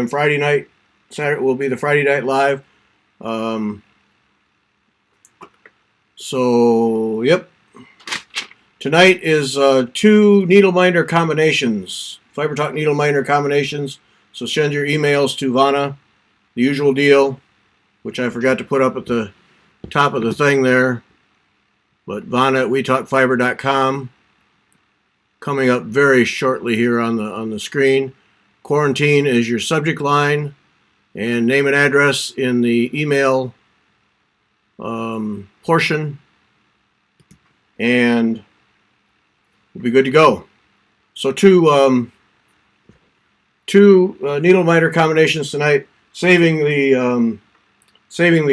Friday night. Saturday will be the Friday night live. Um, yep. Tonight is two needle minder combinations, Fiber Talk needle minder combinations. So send your emails to Vanna, the usual deal, which I forgot to put up at the top of the thing there. But Vanna at WeTalkFiber.com. Coming up very shortly here on the screen. Quarantine is your subject line, and name and address in the email portion, and we'll be good to go. So two needle miter combinations tonight, saving the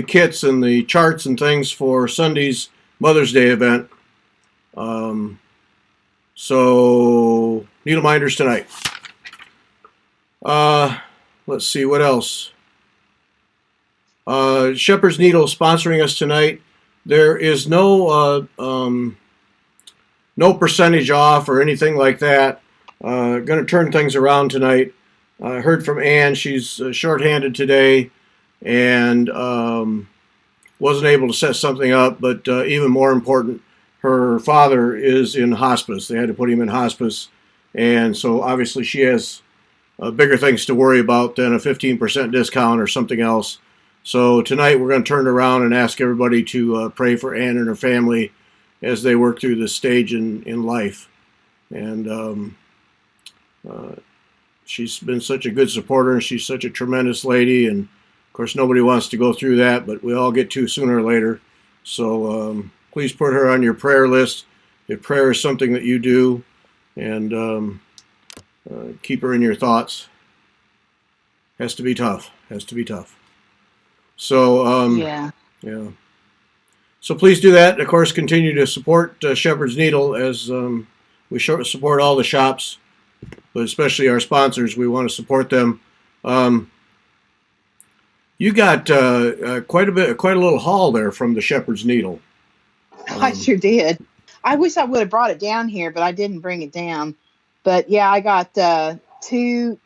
kits and the charts and things for Sunday's Mother's Day event. So needle minders tonight. Let's see what else. Shepherd's Needle sponsoring us tonight. There is no percentage off or anything like that. Going to turn things around tonight. I heard from Ann. She's shorthanded today and wasn't able to set something up. But even more important, her father is in hospice. They had to put him in hospice. And so obviously she has bigger things to worry about than a 15% discount or something else. So tonight we're going to turn it around and ask everybody to pray for Ann and her family as they work through this stage in life. And she's been such a good supporter, and she's such a tremendous lady. And of course, nobody wants to go through that, but we all get to sooner or later. So please put her on your prayer list if prayer is something that you do, and keep her in your thoughts. Has to be tough. So yeah. So please do that. Of course, continue to support Shepherd's Needle as we support all the shops, but especially our sponsors. We want to support them. You got quite a little haul there from the Shepherd's Needle. I sure did. I wish I would have brought it down here, but I didn't bring it down. But yeah, I got 2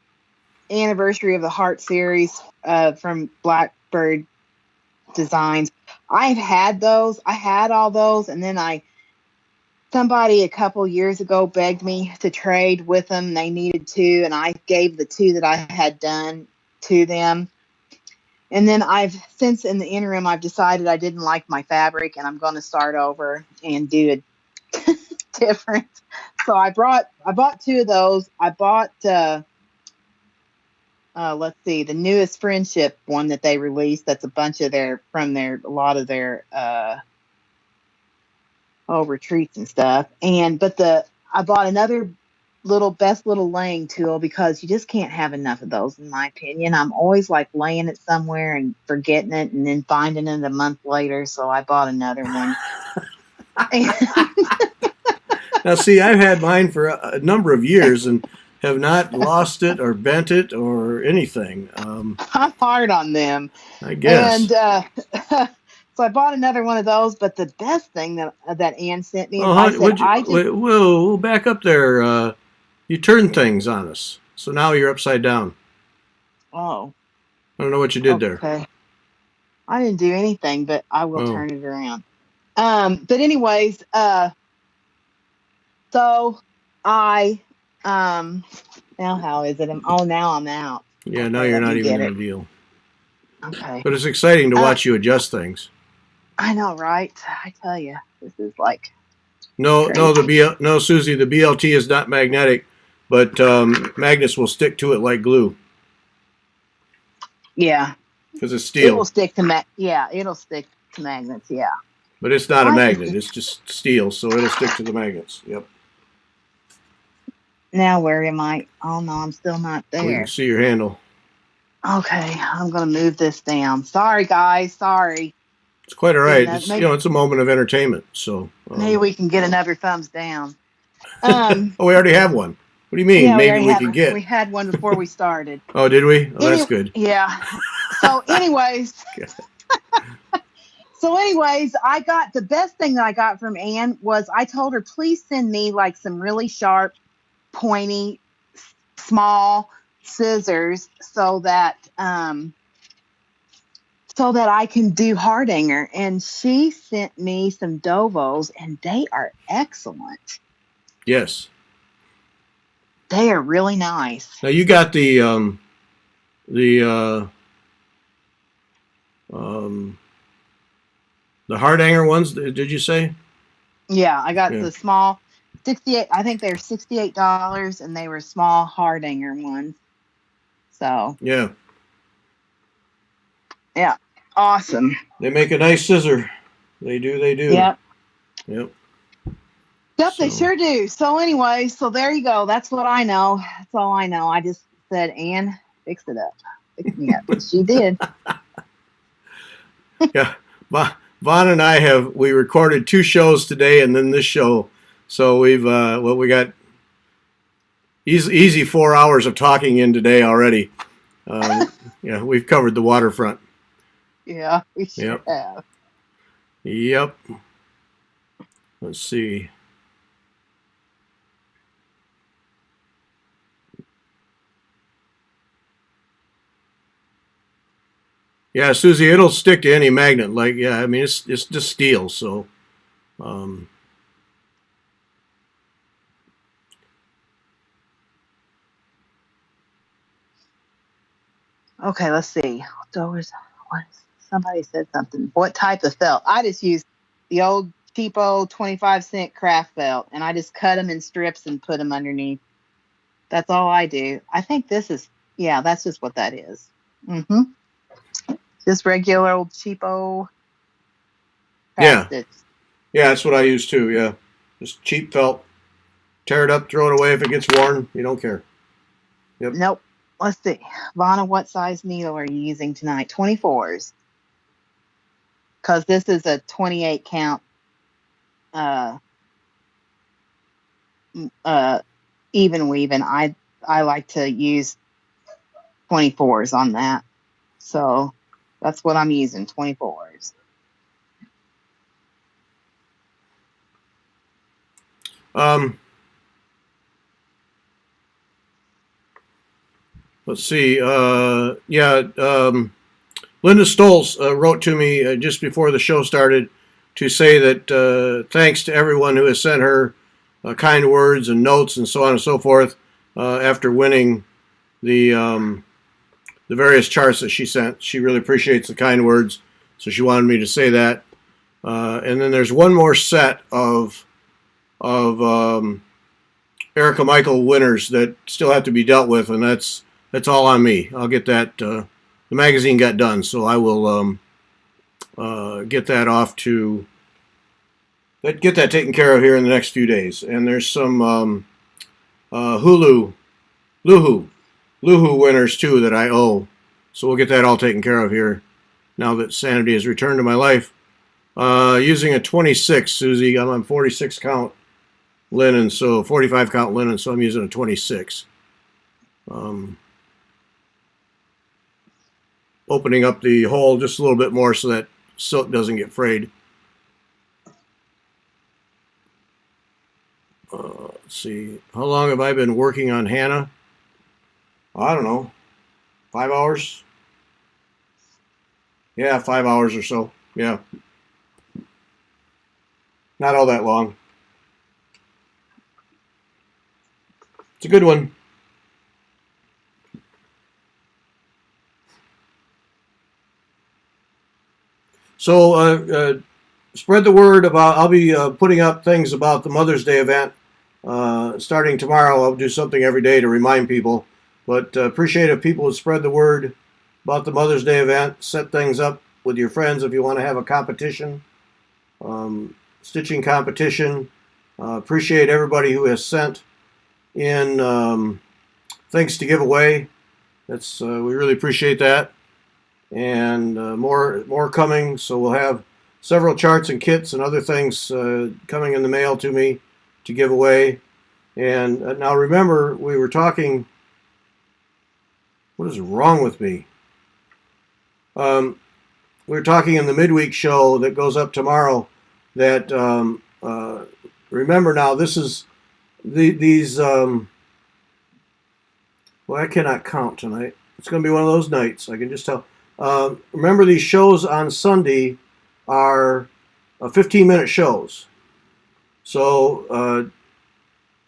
Anniversary of the Heart series from Blackbird Designs. I've had those. I had all those, and then somebody a couple years ago begged me to trade with them. They needed 2, and I gave the 2 that I had done to them. And then since in the interim, I've decided I didn't like my fabric, and I'm going to start over and do it different. So I bought 2 of those. I bought, let's see, the newest Friendship one that they released. That's a bunch of a lot of their retreats and stuff. I bought another best little laying tool, because you just can't have enough of those, in my opinion. I'm always like laying it somewhere and forgetting it and then finding it a month later. So I bought another one. Now, see, I've had mine for a number of years and have not lost it or bent it or anything. I'm hard on them, I guess. And so I bought another one of those. But the best thing that Ann sent me, we'll back up there. You turned things on us, so now you're upside down. Oh. I don't know what you did there. Okay. I didn't do anything, but I will turn it around. But anyways, so I, now how is it? Now I'm out. Yeah, now you're not even in the deal. Okay. But it's exciting to watch you adjust things. I know, right? I tell you, this is like. No, Susie, the BLT is not magnetic, but magnets will stick to it like glue. Yeah. Because it's steel. It will stick to it'll stick to magnets. Yeah. But it's not a magnet. It's just steel, so it'll stick to the magnets. Yep. Now where am I? Oh no, I'm still not there. We can see your handle. Okay, I'm gonna move this down. Sorry, guys. Sorry. It's quite all right. It's a moment of entertainment. So maybe we can get another thumbs down. We already have one. What do you mean? Yeah, maybe we can get. We had one before we started. Oh, did we? Oh, that's good. Yeah. So, anyways. I got the best thing that I got from Ann was I told her, please send me like some really sharp, pointy, small scissors so that I can do Hardanger. And she sent me some Dovos, and they are excellent. Yes. They are really nice. Now you got the Hardanger ones. Did you say? Yeah, I got the small 68. I think they're $68, and they were small Hardanger ones. So yeah, awesome. They make a nice scissor. They do. Yep. Yep. Yep, they sure do. So anyway, so there you go. That's what I know. That's all I know. I just said, Ann, fix it up. Fix me up. She did. Yeah. Vaughn and I we recorded 2 shows today and then this show. So we got easy 4 hours of talking in today already. Yeah, we've covered the waterfront. Yeah, we sure have. Yep. Let's see. Yeah, Susie, it'll stick to any magnet. Like, yeah, I mean, it's just steel. So, okay, let's see. Somebody said something. What type of felt? I just use the old cheapo 25-cent craft felt, and I just cut them in strips and put them underneath. That's all I do. I think this is, that's just what that is. Mm-hmm. Just regular old cheapo. Yeah, that's what I use too. Yeah, just cheap felt. Tear it up, throw it away if it gets worn. You don't care. Yep. Nope. Let's see. Vonna, what size needle are you using tonight? 24s. Because this is a 28 count even weaving. I like to use 24s on that. So that's what I'm using, 24s. Let's see. Linda Stolz wrote to me just before the show started to say that thanks to everyone who has sent her kind words and notes and so on and so forth after winning the various charts that she sent. She really appreciates the kind words, so she wanted me to say that. And then there's one more set of Erica Michael winners that still have to be dealt with, and that's all on me. I'll get that. The magazine got done, so I will get that off to get that taken care of here in the next few days. And there's some Luhu winners too that I owe, so we'll get that all taken care of here now that sanity has returned to my life. Using a 26, Susie. I'm on 46 count linen, so 45 count linen, so I'm using a 26. Opening up the hole just a little bit more so that silk doesn't get frayed. Let's see. How long have I been working on Hannah? I don't know. 5 hours? Yeah, 5 hours or so. Yeah. Not all that long. It's a good one. So spread the word about, I'll be putting up things about the Mother's Day event. Starting tomorrow, I'll do something every day to remind people. But appreciate if people would spread the word about the Mother's Day event. Set things up with your friends if you want to have a competition, stitching competition. Appreciate everybody who has sent in things to give away. That's we really appreciate that. And more coming, so we'll have several charts and kits and other things coming in the mail to me to give away. And now remember, we were talking, what is wrong with me? We were talking in the midweek show that goes up tomorrow that remember now, this is these what Well, I cannot count tonight. It's going to be one of those nights. I can just tell. Remember, these shows on Sunday are 15-minute shows. So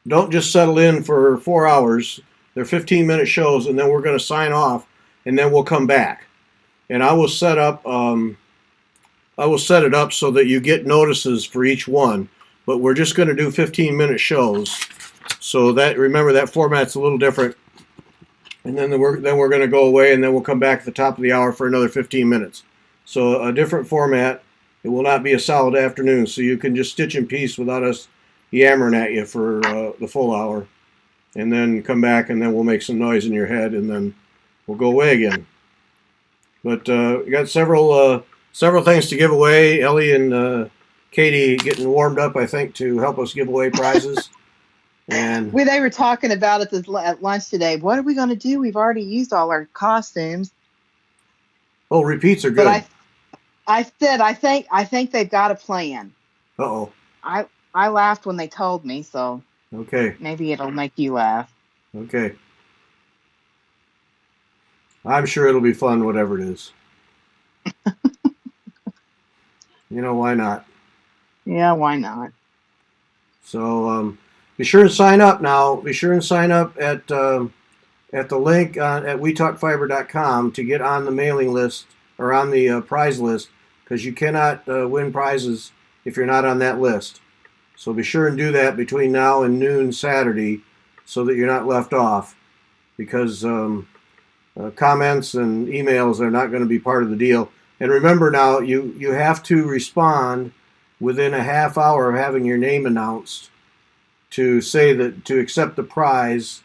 don't just settle in for 4 hours. They're 15-minute shows, and then we're going to sign off, and then we'll come back. And I will set up. I will set it up so that you get notices for each one. But we're just going to do 15-minute shows. So that, remember, that format's a little different. And then we're going to go away, and then we'll come back at the top of the hour for another 15 minutes. So a different format. It will not be a solid afternoon, so you can just stitch in peace without us yammering at you for the full hour. And then come back, and then we'll make some noise in your head, and then we'll go away again. But we got several things to give away. Ellie and Katie getting warmed up, I think, to help us give away prizes. And they were talking about it at lunch today. What are we going to do? We've already used all our costumes. Oh, repeats are good. But I said I think they've got a plan. Uh-oh. I laughed when they told me, so okay. Maybe it'll make you laugh. Okay. I'm sure it'll be fun, whatever it is. Why not? Yeah, why not? So be sure and sign up now. Be sure and sign up at the link at wetalkfiber.com to get on the mailing list or on the prize list, because you cannot win prizes if you're not on that list. So be sure and do that between now and noon Saturday so that you're not left off, because comments and emails are not going to be part of the deal. And remember now, you have to respond within a half hour of having your name announced to say that to accept the prize.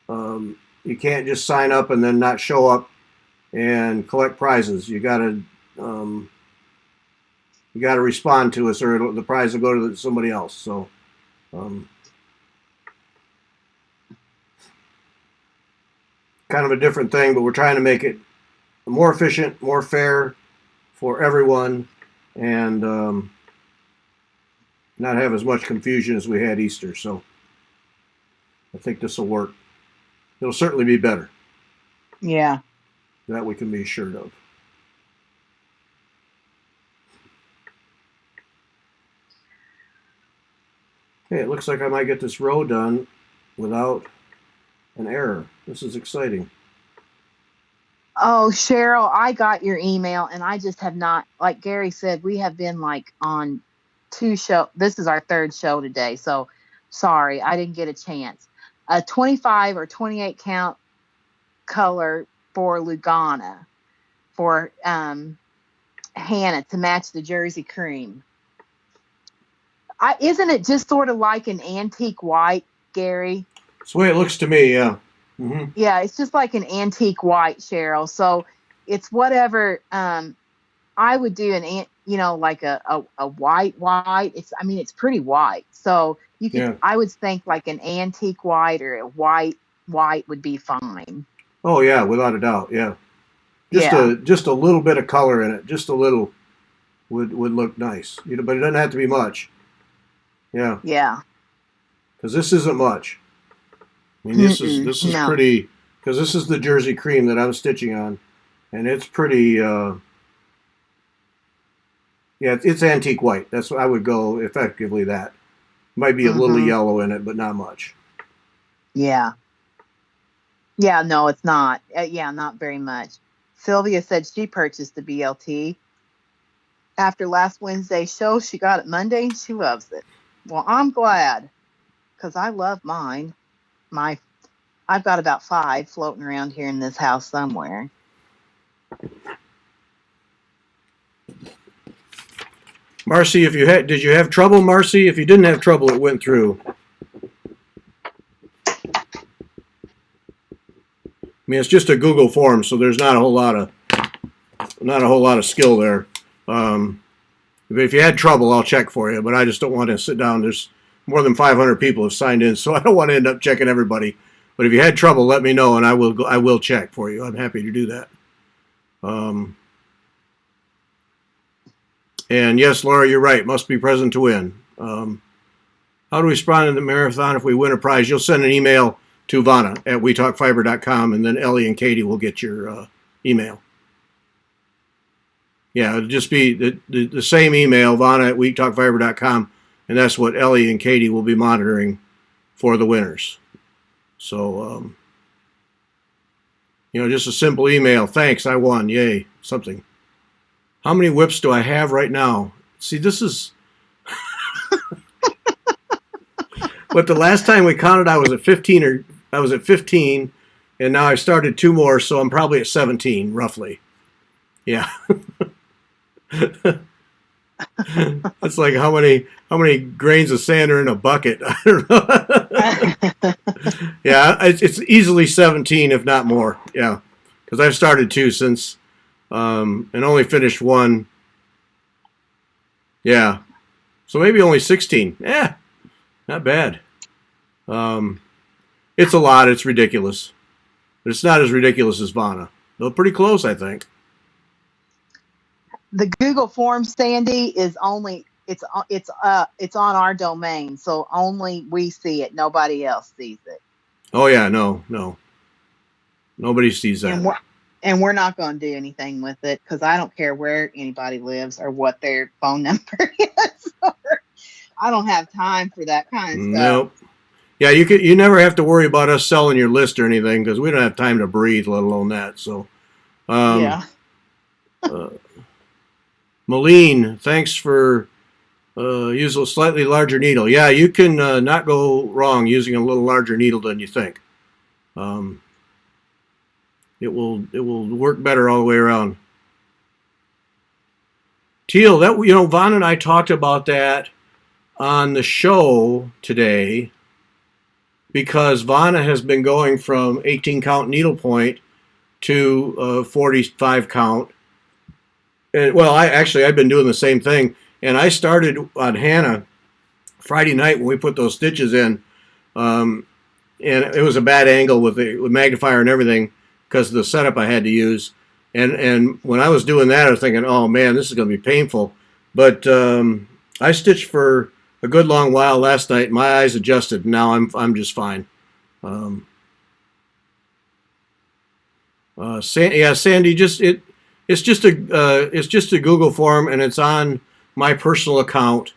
You can't just sign up and then not show up and collect prizes. You got to respond to us, or the prize will go to somebody else. So kind of a different thing, but we're trying to make it more efficient, more fair for everyone, and not have as much confusion as we had Easter. So I think this will work. It'll certainly be better. Yeah. That we can be assured of. Okay, it looks like I might get this row done without an error. This is exciting. Oh, Cheryl, I got your email, and I just have not, like Gary said, we have been like on 2 shows. This is our 3rd show today, so sorry, I didn't get a chance. A 25 or 28 count color for Lugana for Hannah to match the Jersey cream. Isn't it just sort of like an antique white, Gary? That's the way it looks to me, yeah. Mm-hmm. Yeah, it's just like an antique white, Cheryl. So it's whatever I would do like a white. It's pretty white. So you could, yeah. I would think like an antique white or a white would be fine. Oh yeah, without a doubt, yeah. Just a little bit of color in it, just a little would look nice. But it doesn't have to be much. Yeah. Yeah. Because this isn't much. I mean, this is no. Pretty. Because this is the Jersey cream that I'm stitching on, and it's pretty. Yeah, it's antique white. That's what I would go effectively. That might be a little yellow in it, but not much. Yeah. Yeah. No, it's not. Not very much. Sylvia said she purchased the BLT after last Wednesday's show. She got it Monday, and she loves it. Well, I'm glad, because I love mine. I've got about 5 floating around here in this house somewhere. Marcy, did you have trouble, Marcy? If you didn't have trouble, it went through. I mean, it's just a Google form, so there's not a whole lot of skill there. If you had trouble, I'll check for you, but I just don't want to sit down. There's more than 500 people have signed in, so I don't want to end up checking everybody. But if you had trouble, let me know, and I will check for you. I'm happy to do that. And yes, Laura, you're right. Must be present to win. How do we respond in the marathon if we win a prize? You'll send an email to Vanna at wetalkfiber.com, and then Ellie and Katie will get your email. Yeah, it'll just be the same email, Vanna at wetalkfiber.com, and that's what Ellie and Katie will be monitoring for the winners. So, just a simple email. Thanks, I won. Yay, something. How many whips do I have right now? See, this is... But the last time we counted, I was at 15, and now I started 2 more, so I'm probably at 17, roughly. Yeah. It's like how many grains of sand are in a bucket? I don't know. Yeah, it's easily 17, if not more. Yeah, because I've started 2 since, and only finished 1. Yeah, so maybe only 16. Yeah, not bad. It's a lot. It's ridiculous, but it's not as ridiculous as Vanna. Though pretty close, I think. The Google form, Sandy, is only it's on our domain, so only we see it. Nobody else sees it. Oh yeah, no, nobody sees that. And we're not going to do anything with it because I don't care where anybody lives or what their phone number is. I don't have time for that kind of stuff. Nope. Yeah, you never have to worry about us selling your list or anything because we don't have time to breathe, let alone that. So, yeah. Malene, thanks for using a slightly larger needle. Yeah, you can not go wrong using a little larger needle than you think. It will work better all the way around. Teal, Vaughn and I talked about that on the show today because Vanna has been going from 18 count needlepoint to 45 count. And well, I've been doing the same thing, and I started on Hannah Friday night when we put those stitches in, and it was a bad angle with magnifier and everything because of the setup I had to use. And when I was doing that, I was thinking, oh man, this is going to be painful. But I stitched for a good long while last night. My eyes adjusted. And now I'm just fine. Sandy, it's just a Google form, and it's on my personal account.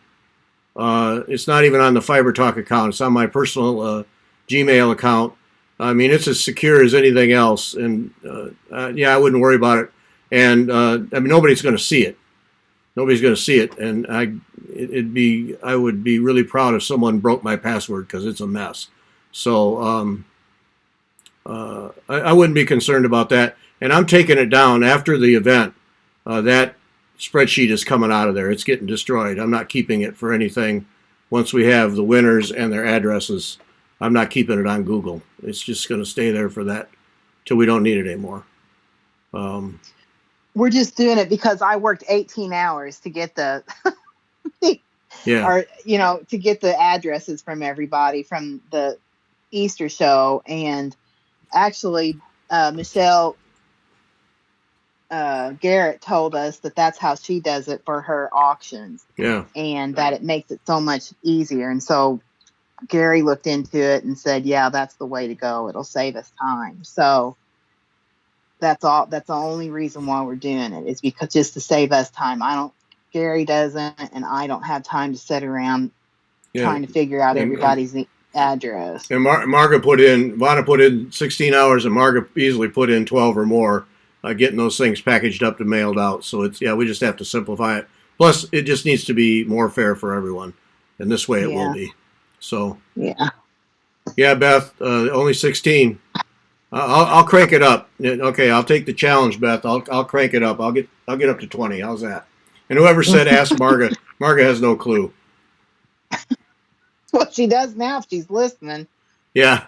It's not even on the Fiber Talk account. It's on my personal Gmail account. I mean, it's as secure as anything else, and I wouldn't worry about it. And nobody's going to see it. Nobody's going to see it, and I would be really proud if someone broke my password because it's a mess. So I wouldn't be concerned about that. And I'm taking it down after the event. That spreadsheet is coming out of there. It's getting destroyed. I'm not keeping it for anything. Once we have the winners and their addresses, I'm not keeping it on Google. It's just going to stay there for that till we don't need it anymore. We're just doing it because I worked 18 hours to get the to get the addresses from everybody from the Easter show. And actually, Michelle Garrett told us that that's how she does it for her auctions. Yeah. And that it makes it so much easier. And so Gary looked into it and said, yeah, that's the way to go. It'll save us time. So that's all. That's the only reason why we're doing it is because just to save us time. Gary doesn't, and I don't have time to sit around trying to figure out everybody's address. And Vanna put in 16 hours, and Marga easily put in 12 or more, getting those things packaged up and mailed out. So we just have to simplify it. Plus, it just needs to be more fair for everyone, and this way it will be. So yeah, Beth, only 16. I'll crank it up. Okay, I'll take the challenge, Beth. I'll crank it up. I'll get up to 20. How's that? And whoever said ask Marga, Marga has no clue. Well, she does now if she's listening. Yeah.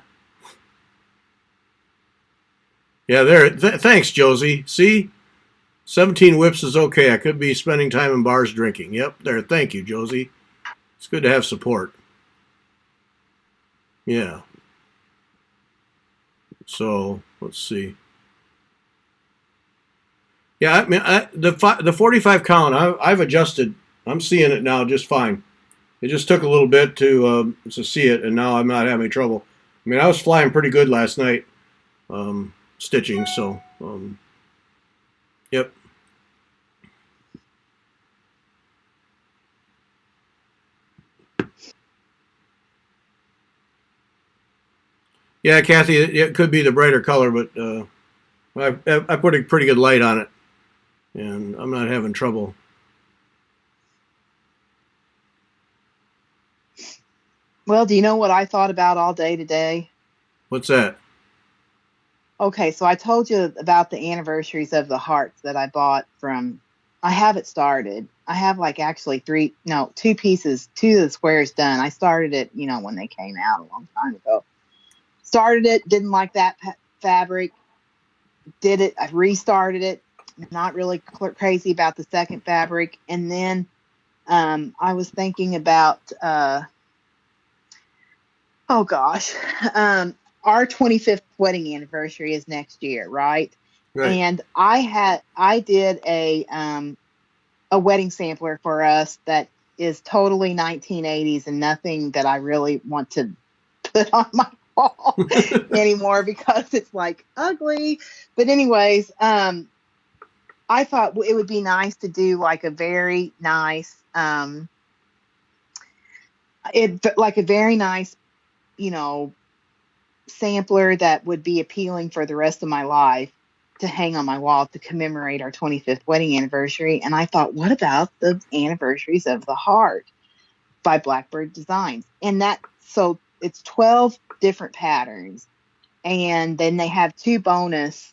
Yeah, there. Thanks, Josie. See? 17 whips is okay. I could be spending time in bars drinking. Yep, there. Thank you, Josie. It's good to have support. Yeah. So, let's see. Yeah, I mean, the 45 count, I've adjusted. I'm seeing it now just fine. It just took a little bit to see it, and now I'm not having trouble. I mean, I was flying pretty good last night, stitching. So, yep. Yeah, Kathy, it could be the brighter color, but I put a pretty good light on it, and I'm not having trouble. Well, do you know what I thought about all day today? What's that? Okay, so I told you about the anniversaries of the hearts that I bought from. I have it started. I have like actually two pieces, two of the squares done. I started it, when they came out a long time ago. Started it, didn't like that fabric. Did it, I restarted it. Not really crazy about the second fabric. And then I was thinking about, oh gosh, our 25th wedding anniversary is next year, right? Right. And I did a wedding sampler for us that is totally 1980s and nothing that I really want to put on my wall anymore because it's like ugly. But anyways, I thought it would be nice to do like a very nice, sampler that would be appealing for the rest of my life to hang on my wall to commemorate our 25th wedding anniversary. And I thought, what about the anniversaries of the heart by Blackbird Designs? And so it's 12 different patterns. And then they have 2 bonus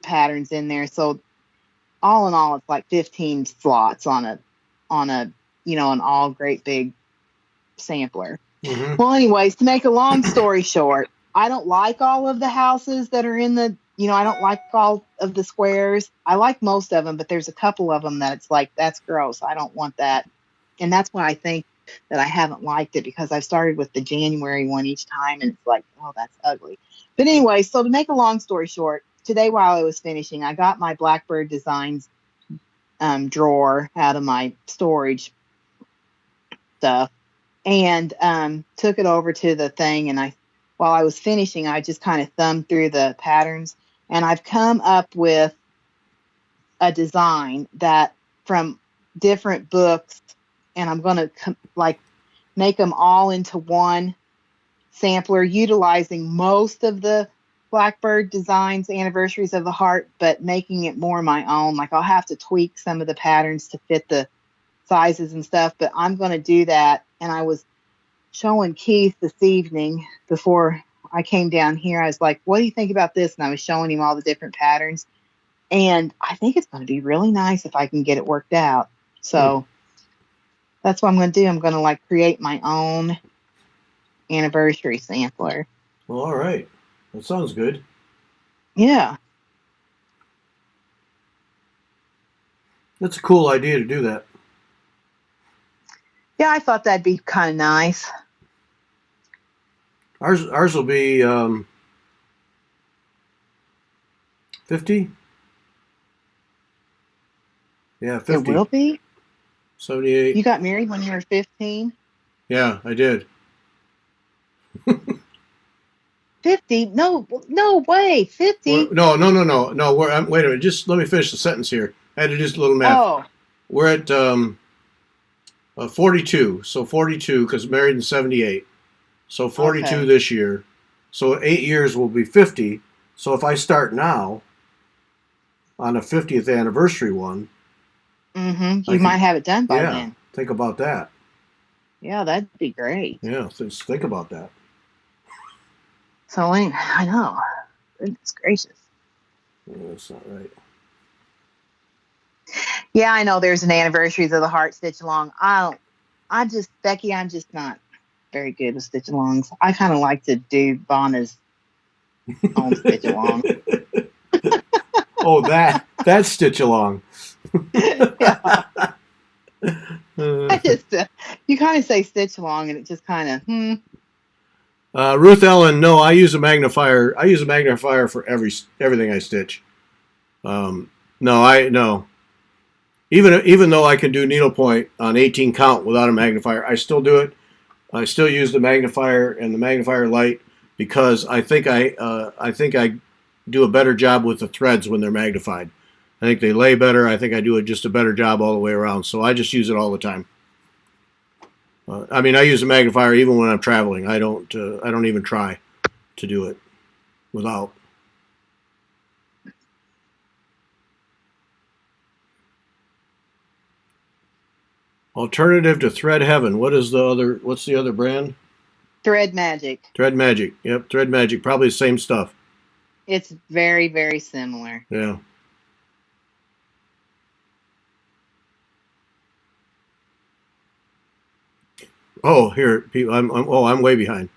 patterns in there. So all in all, it's like 15 slots on an all great big sampler. Mm-hmm. Well, anyways, to make a long story short, I don't like all of the houses that are in the, I don't like all of the squares. I like most of them, but there's a couple of them that it's like, that's gross. I don't want that. And that's why I think that I haven't liked it, because I've started with the January one each time and it's like, oh, that's ugly. But anyway, so to make a long story short, today while I was finishing, I got my Blackbird Designs drawer out of my storage stuff and took it over to the thing. And while I was finishing, I just kind of thumbed through the patterns, and I've come up with a design that from different books, and I'm going to make them all into one sampler, utilizing most of the Blackbird Designs anniversaries of the heart, but making it more my own. Like I'll have to tweak some of the patterns to fit the sizes and stuff, but I'm going to do that. And I was showing Keith this evening before I came down here. I was like, what do you think about this? And I was showing him all the different patterns. And I think it's going to be really nice if I can get it worked out. So that's what I'm going to do. I'm going to create my own anniversary sampler. Well, all right. That sounds good. Yeah. That's a cool idea to do that. Yeah, I thought that'd be kind of nice. Ours will be 50. Yeah, 50. It will be? 78. You got married when you were 15? Yeah, I did. 50? No way. 50? No. Wait a minute. Just let me finish the sentence here. I had to do just a little math. Oh. We're at 42. So 42 because married in 78. So 42 this year. So 8 years will be 50. So if I start now on a 50th anniversary one. Mm-hmm. You might have it done by then. Think about that. Yeah, that'd be great. Yeah, just think about that. Selene, I know. Goodness gracious. Yeah, that's not right. Yeah, I know there's an anniversaries of the heart stitch along. I'm just not very good with stitch alongs. I kind of like to do Bonna's own stitch along. Oh, that's stitch along. Yeah. I just you kind of say stitch along, and it just kind of Ruth Ellen, no, I use a magnifier. I use a magnifier for everything I stitch. No. Even though I can do needlepoint on 18 count without a magnifier, I still do it. I still use the magnifier and the magnifier light because I think I do a better job with the threads when they're magnified. I think they lay better. I think I do just a better job all the way around. So I just use it all the time. I mean, I use a magnifier even when I'm traveling. I don't even try to do it without. Alternative to Thread Heaven. What's the other brand? Thread Magic. Thread Magic. Yep, Thread Magic. Probably the same stuff. It's very, very similar. Yeah. Oh, here, I'm way behind.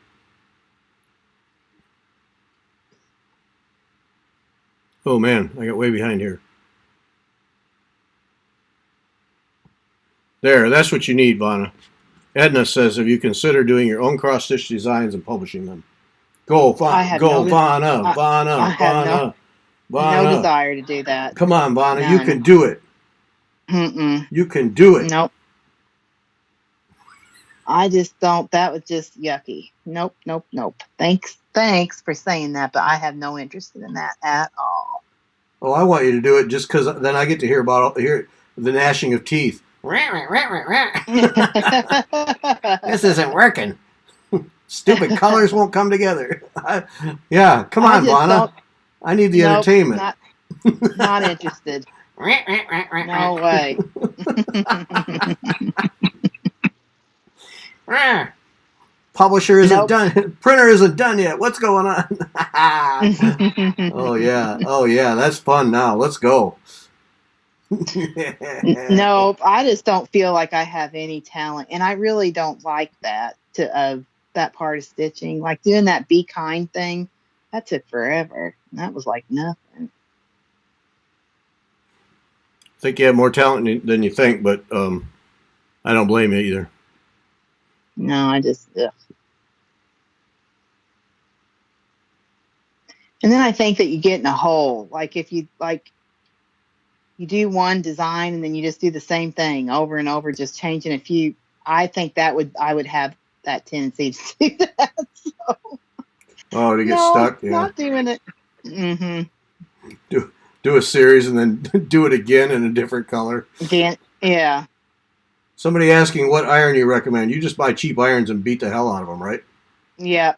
Oh man, I got way behind here. There, that's what you need, Vonna. Edna says, have you considered doing your own cross-stitch designs and publishing them? Go, Vonna, Vonna. No desire to do that. Come on, Vonna, you can do it. You can do it. Nope. I just don't. That was just yucky. Nope. Thanks for saying that, but I have no interest in that at all. Oh, I want you to do it just because then I get to hear the gnashing of teeth. This isn't working. Stupid colors won't come together. Yeah, come on, Vonna. I need the entertainment. Not interested. No way. Publisher isn't done. Printer isn't done yet. What's going on? Oh yeah. That's fun now. Let's go. Nope. I just don't feel like I have any talent, and I really don't like that that part of stitching. Like doing that Be Kind thing, that took forever. That was like nothing. I think you have more talent than you think, but I don't blame you either. No, I just. Ugh. And then I think that you get in a hole. Like if you you do one design and then you just do the same thing over and over, just changing a few. I think I would have that tendency to do that. So, to get stuck. Yeah. Not doing it. Mm-hmm. Do a series and then do it again in a different color. Again, yeah. Somebody asking what iron you recommend. You just buy cheap irons and beat the hell out of them, right? Yeah.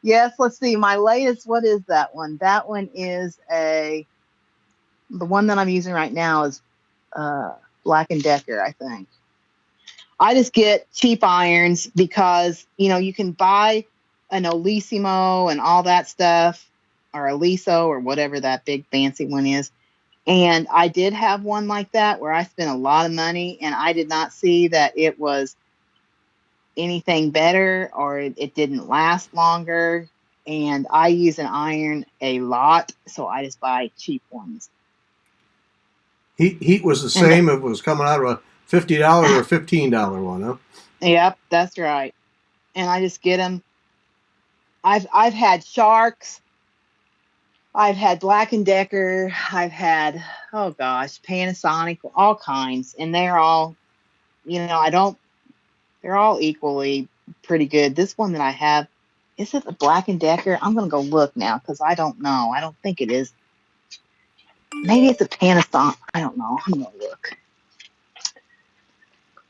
Yes, let's see. My latest, what is that one? That one is the one that I'm using right now is Black & Decker, I think. I just get cheap irons because, you can buy an Olissimo and all that stuff, or Oliso or whatever that big fancy one is. And I did have one like that where I spent a lot of money and I did not see that it was anything better or it didn't last longer. And I use an iron a lot, so I just buy cheap ones. Heat was the same if it was coming out of a $50 or $15 one, huh? Yep, that's right. And I just get them. I've had Sharks. I've had Black & Decker. I've had, Panasonic, all kinds. And they're all, they're all equally pretty good. This one that I have, is it the Black & Decker? I'm going to go look now because I don't know. I don't think it is. Maybe it's a Panasonic. I don't know. I'm going to look.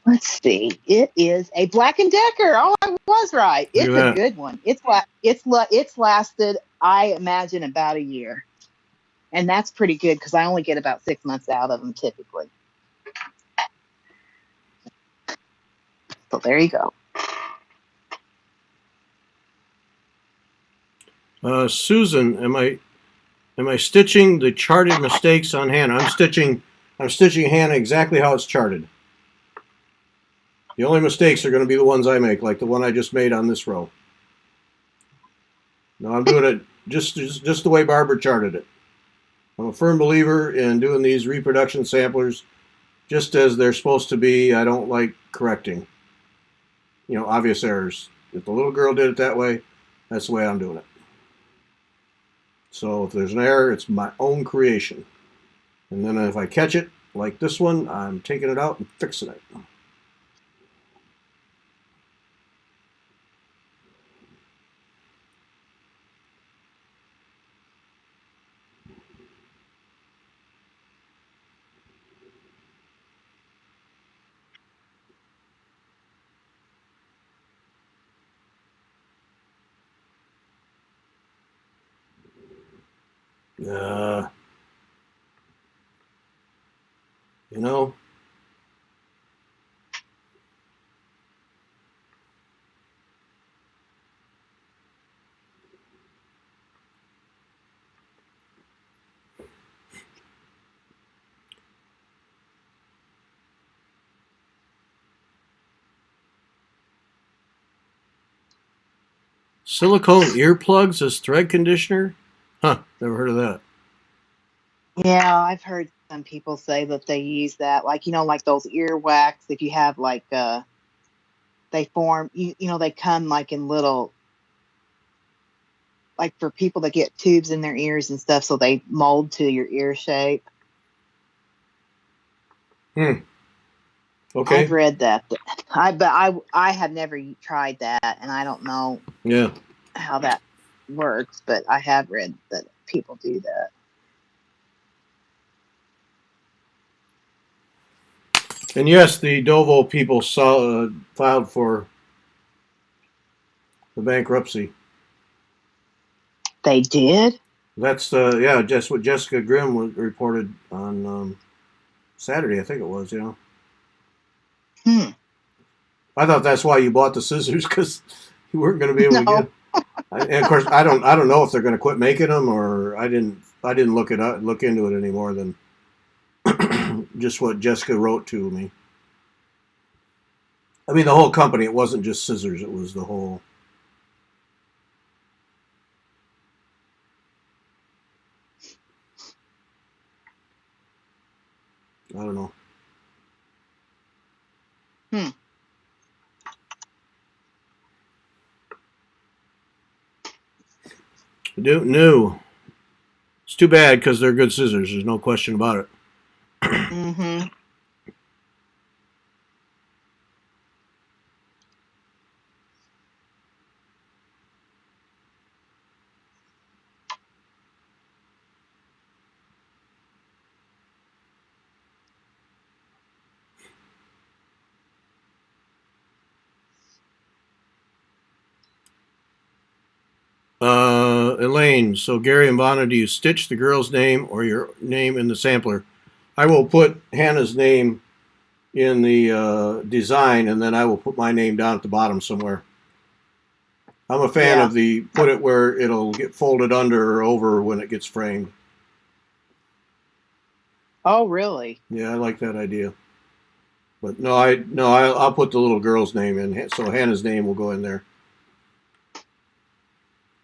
Let's see. It is a Black & Decker. Oh, I was right. It's a good one. It's lasted, I imagine, about a year. And that's pretty good because I only get about 6 months out of them typically. So there you go. Susan, am I stitching the charted mistakes on Hannah? I'm stitching Hannah exactly how it's charted. The only mistakes are going to be the ones I make, like the one I just made on this row. No, I'm doing it just the way Barbara charted it. I'm a firm believer in doing these reproduction samplers just as they're supposed to be. I don't like correcting, obvious errors. If the little girl did it that way, that's the way I'm doing it. So if there's an error, it's my own creation. And then if I catch it, like this one, I'm taking it out and fixing it. Uh, you know, silicone earplugs as thread conditioner? Huh, never heard of that. Yeah, I've heard some people say that they use that, like like those earwax. If you have like they form, they come like in little, like for people that get tubes in their ears and stuff, so they mold to your ear shape. Hmm. I've Okay. read that. I have never tried that, and I don't know Yeah. how that works, but I have read that people do that. And yes, the Dovo people filed for the bankruptcy. They did? That's yeah, just what Jessica Grimm reported on Saturday, I think it was. Hmm. I thought that's why you bought the scissors because you weren't going to be able to No. get. And of course, I don't know if they're going to quit making them or I didn't look into it any more than just what Jessica wrote to me. I mean, the whole company. It wasn't just scissors. It was the whole. I don't know. Hmm. No, it's too bad because they're good scissors. There's no question about it. Mm-hmm. Elaine, so Gary and Vanna, do you stitch the girl's name or your name in the sampler? I will put Hannah's name in the design, and then I will put my name down at the bottom somewhere. I'm a fan Yeah. of the put it where it'll get folded under or over when it gets framed. Oh, really? Yeah, I like that idea. But no, I'll put the little girl's name in, so Hannah's name will go in there.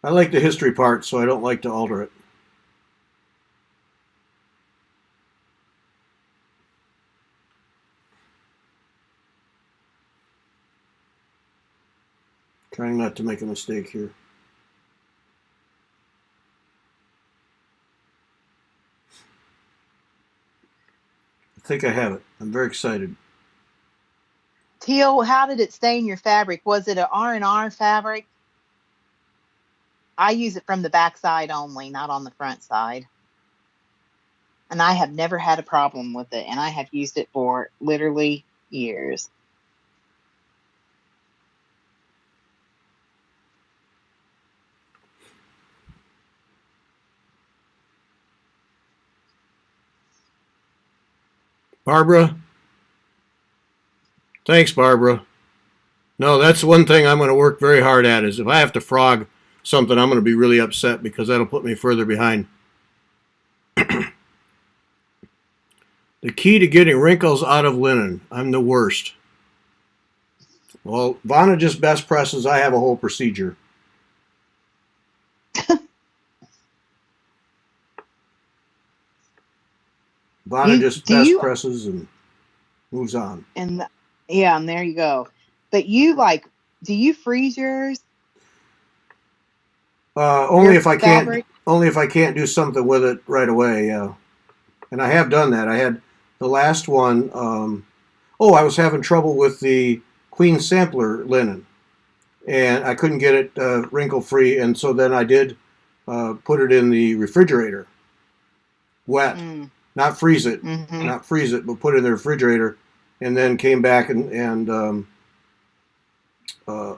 I like the history part, so I don't like to alter it. Trying not to make a mistake here. I think I have it. I'm very excited. Teal, how did it stain your fabric? Was it an R&R fabric? I use it from the back side only, not on the front side. And I have never had a problem with it, and I have used it for literally years. Barbara, thanks, Barbara. No, that's one thing I'm going to work very hard at. Is if I have to frog something, I'm going to be really upset because that'll put me further behind. The key to getting wrinkles out of linen. I'm the worst. Well, Vanna just best presses. I have a whole procedure. Vanna You just do best you presses and moves on. and Yeah, and there you go. But you like, do you freeze yours? Only Your if I can't. fabric? Only if I can't do something with it right away. Yeah, and I have done that. I had the last one. I was having trouble with the Queen Sampler linen, and I couldn't get it wrinkle free, and so then I did put it in the refrigerator, wet, Mm, not freeze it, mm-hmm. not freeze it, but put it in the refrigerator, and then came back and uh,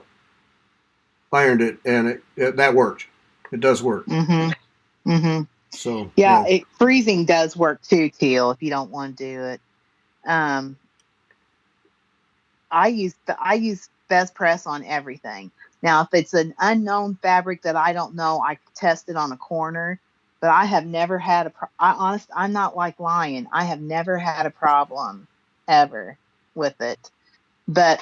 ironed it, and that worked. It does work. Mm-hmm. Mm-hmm. So Yeah, freezing does work too, Teal, if you don't want to do it. Um, I use Best Press on everything. Now, if it's an unknown fabric that I don't know, I test it on a corner. But I have never had I'm not like lying. I have never had a problem ever with it. But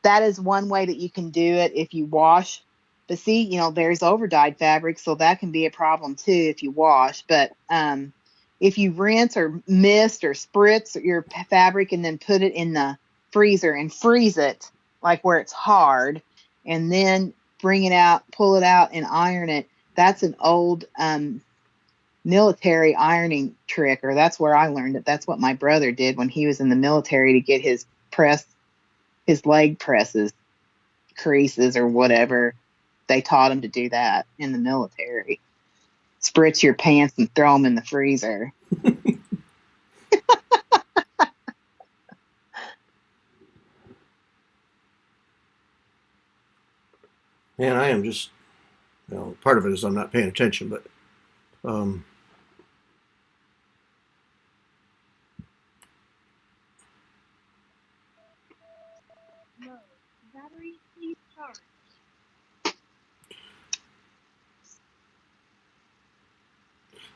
that is one way that you can do it if you wash. But see, there's overdyed fabric, so that can be a problem too if you wash. But if you rinse or mist or spritz your fabric and then put it in the freezer and freeze it like where it's hard, and then bring it out, pull it out, and iron it. That's an old military ironing trick, or that's where I learned it. That's what my brother did when he was in the military to get his leg presses creases or whatever. They taught him to do that in the military. Spritz your pants and throw them in the freezer. Man, I am just, part of it is I'm not paying attention, but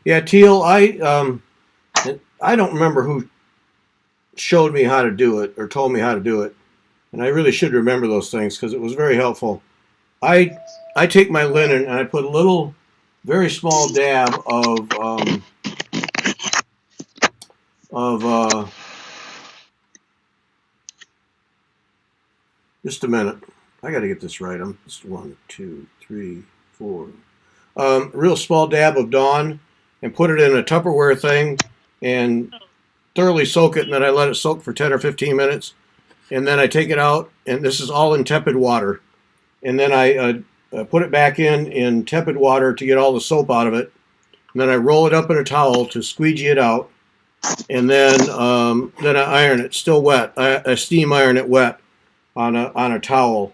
yeah, Teal, I don't remember who showed me how to do it or told me how to do it, and I really should remember those things because it was very helpful. I take my linen and I put a little, very small dab of just a minute. I got to get this right. I'm just 1, 2, 3, 4. Real small dab of Dawn and put it in a Tupperware thing and thoroughly soak it, and then I let it soak for 10 or 15 minutes. And then I take it out, and this is all in tepid water. And then I put it back in tepid water to get all the soap out of it. And then I roll it up in a towel to squeegee it out. And then I iron it, still wet. I steam iron it wet on a towel.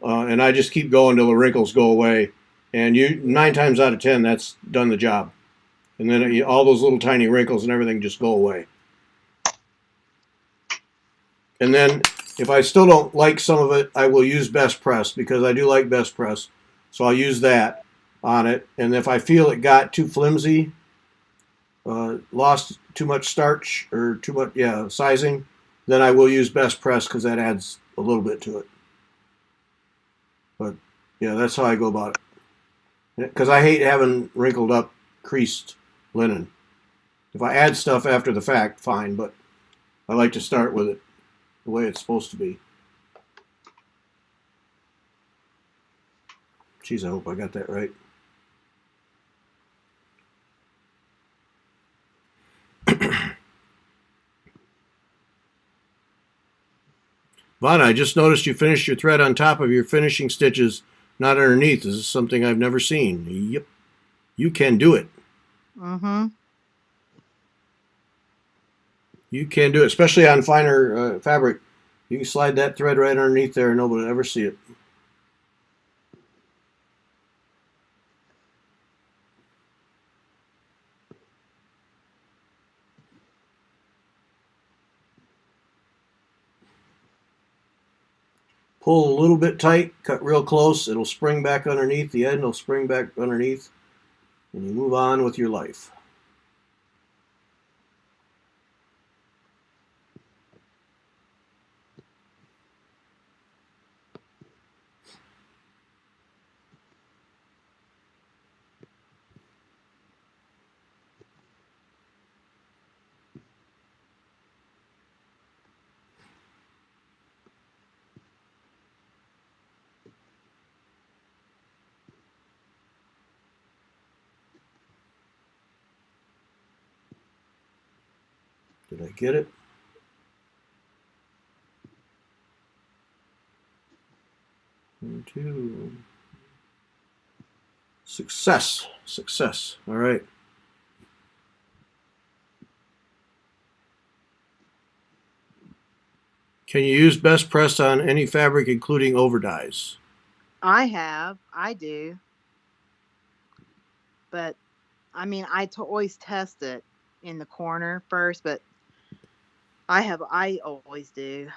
And I just keep going till the wrinkles go away. And 9 times out of 10, that's done the job. And then all those little tiny wrinkles and everything just go away. And then if I still don't like some of it, I will use Best Press because I do like Best Press. So I'll use that on it. And if I feel it got too flimsy, lost too much starch or too much sizing, then I will use Best Press because that adds a little bit to it. But yeah, that's how I go about it. Because I hate having wrinkled up, creased linen. If I add stuff after the fact, fine, but I like to start with it the way it's supposed to be. Geez, I hope I got that right. Vonna, I just noticed you finished your thread on top of your finishing stitches, not underneath. This is something I've never seen. Yep. You can do it. Mm-hmm. You can do it, especially on finer fabric. You can slide that thread right underneath there and nobody will ever see it. Pull a little bit tight, cut real close. It'll spring back underneath. The end will spring back underneath. And you move on with your life. Did I get it? One, two. Success. Success. All right. Can you use Best Press on any fabric, including overdyes? I do. But I mean, always test it in the corner first, but I always do.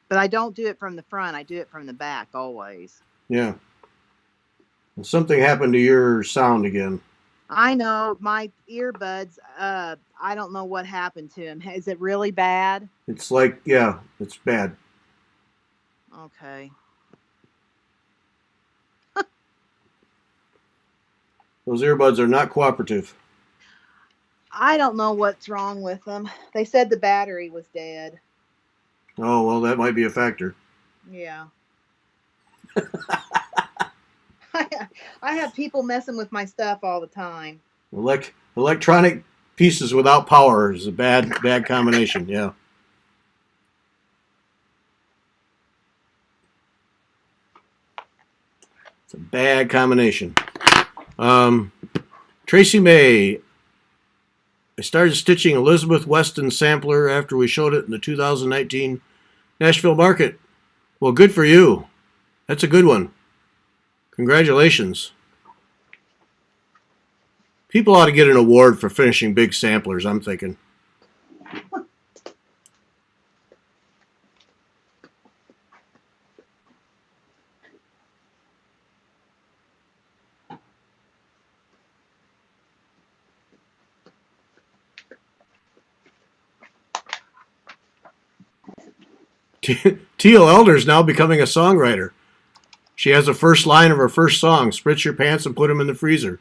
But I don't do it from the front. I do it from the back always. Yeah. And something happened to your sound again. I know my earbuds. I don't know what happened to them. Is it really bad? It's like, yeah, it's bad. Okay. Those earbuds are not cooperative. I don't know what's wrong with them. They said the battery was dead. Oh, well, that might be a factor. Yeah. I have people messing with my stuff all the time. Electronic pieces without power is a bad combination. Yeah. It's a bad combination. Tracy May. I started stitching Elizabeth Weston sampler after we showed it in the 2019 Nashville market. Well, good for you. That's a good one. Congratulations. People ought to get an award for finishing big samplers, I'm thinking. Teal Elder's now becoming a songwriter. She has the first line of her first song, "Spritz your pants and put them in the freezer."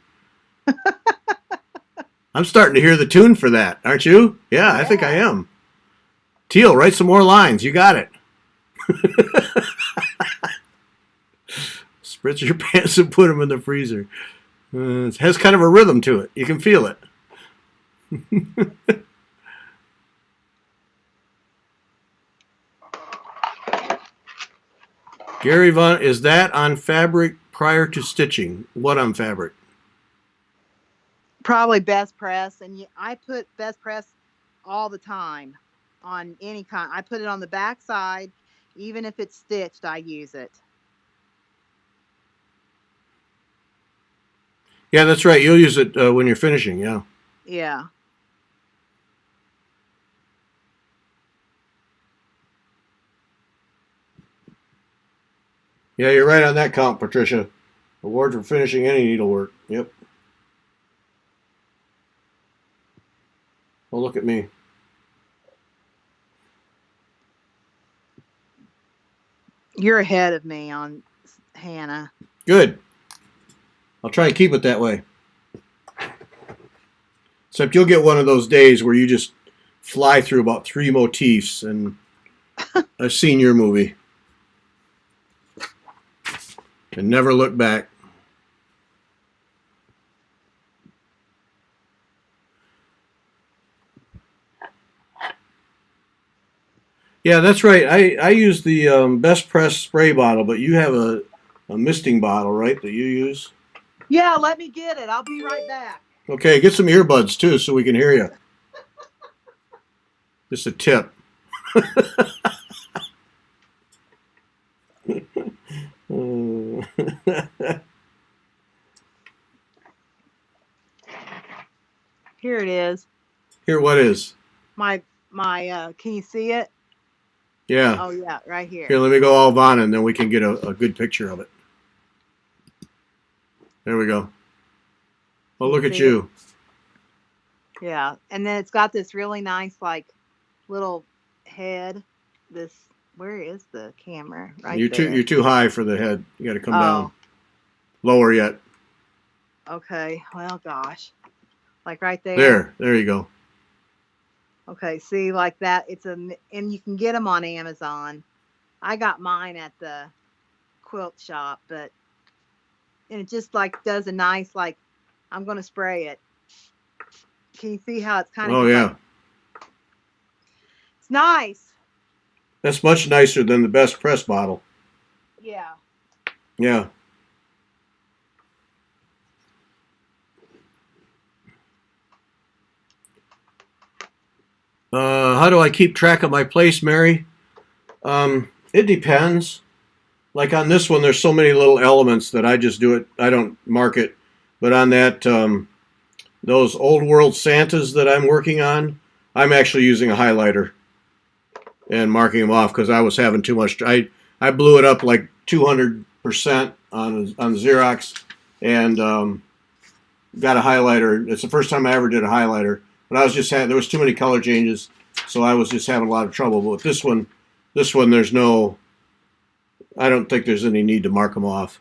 I'm starting to hear the tune for that, aren't you? Yeah, I think I am. Teal, write some more lines. You got it. Spritz your pants and put them in the freezer. It has kind of a rhythm to it. You can feel it. Gary Von, is that on fabric prior to stitching? What on fabric? Probably best press, and I put best press all the time on any kind. I put it on the back side, even if it's stitched. I use it. Yeah, that's right. You'll use it when you're finishing. Yeah. Yeah. Yeah, you're right on that count, Patricia. Award for finishing any needlework. Yep. Well, look at me. You're ahead of me on Hannah. Good. I'll try and keep it that way. Except you'll get one of those days where you just fly through about 3 motifs, and I've seen your movie. And never look back. Yeah, that's right. I use the Best Press spray bottle, but you have a misting bottle, right, that you use? Yeah, let me get it. I'll be right back. Okay, get some earbuds, too, so we can hear you. Just a tip. Here it is. Here, what is? My can you see it? Yeah. Oh yeah, right here. Here, let me go all Von, and then we can get a good picture of it. There we go. Oh, look at you. Yeah, and then it's got this really nice like little head. Where is the camera? Right there. You're too high for the head. You got to come down. Lower yet. Okay. Well, gosh. Like right there. There you go. Okay, see, like that. And you can get them on Amazon. I got mine at the quilt shop, and it just like does a nice like. I'm gonna spray it. Can you see how it's kind of? Oh yeah. It's nice. That's much nicer than the Best Press bottle. Yeah. Yeah. How do I keep track of my place, Mary? It depends. like on this one, there's so many little elements that I just do it. I don't mark it. But on that, those old world Santas that I'm working on, I'm actually using a highlighter and marking them off because I was having too much. I blew it up like 200% on Xerox and got a highlighter. It's the first time I ever did a highlighter, but I was just there was too many color changes, so I was just having a lot of trouble. But with this one, there's no. I don't think there's any need to mark them off.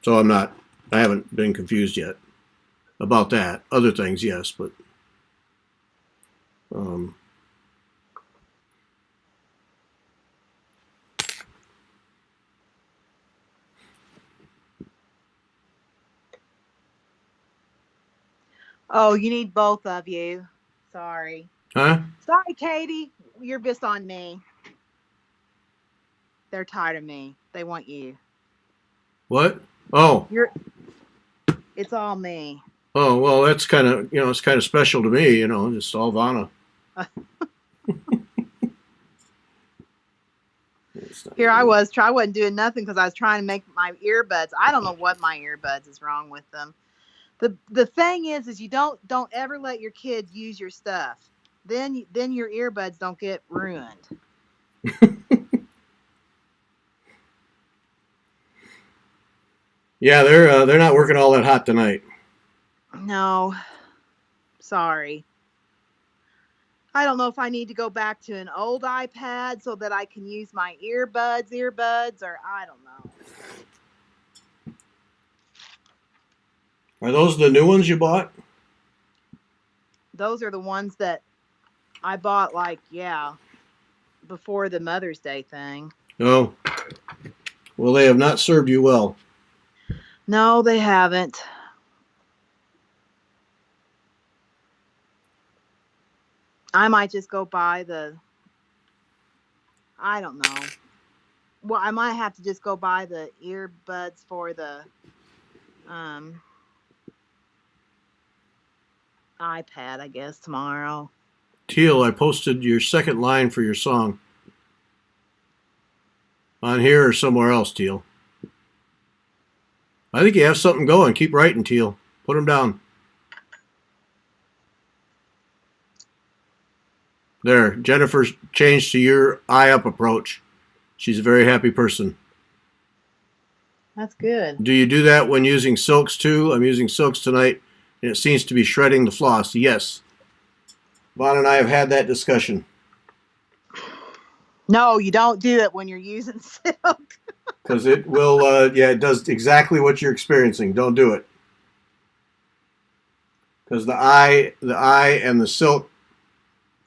So I haven't been confused yet about that. Other things, yes, but Oh, you need both of you. Sorry. huh? Sorry, Katie. You're just on me. They're tired of me. They want you. What? Oh. It's all me. Oh, well, that's kind of, it's kind of special to me, just all Vanna. Here I wasn't doing nothing because I was trying to make my earbuds. I don't know what my earbuds is wrong with them. The thing is you don't ever let your kids use your stuff. Then your earbuds don't get ruined. Yeah, they're not working all that hot tonight. No, sorry. I don't know if I need to go back to an old iPad so that I can use my earbuds, or I don't know. Are those the new ones you bought? Those are the ones that I bought, before the Mother's Day thing. Oh. Well, they have not served you well. No, they haven't. I might just go buy I don't know. Well, I might have to just go buy the earbuds for the iPad, I guess, tomorrow. Teal, I posted your second line for your song. On here or somewhere else, Teal. I think you have something going. Keep writing, Teal. Put them down. There. Jennifer's changed to your eye up approach. She's a very happy person. That's good. Do you do that when using silks too? I'm using silks tonight, and it seems to be shredding the floss. Yes. Vaughn and I have had that discussion. No, you don't do it when you're using silk. Because it will, it does exactly what you're experiencing. Don't do it. Because the eye and the silk,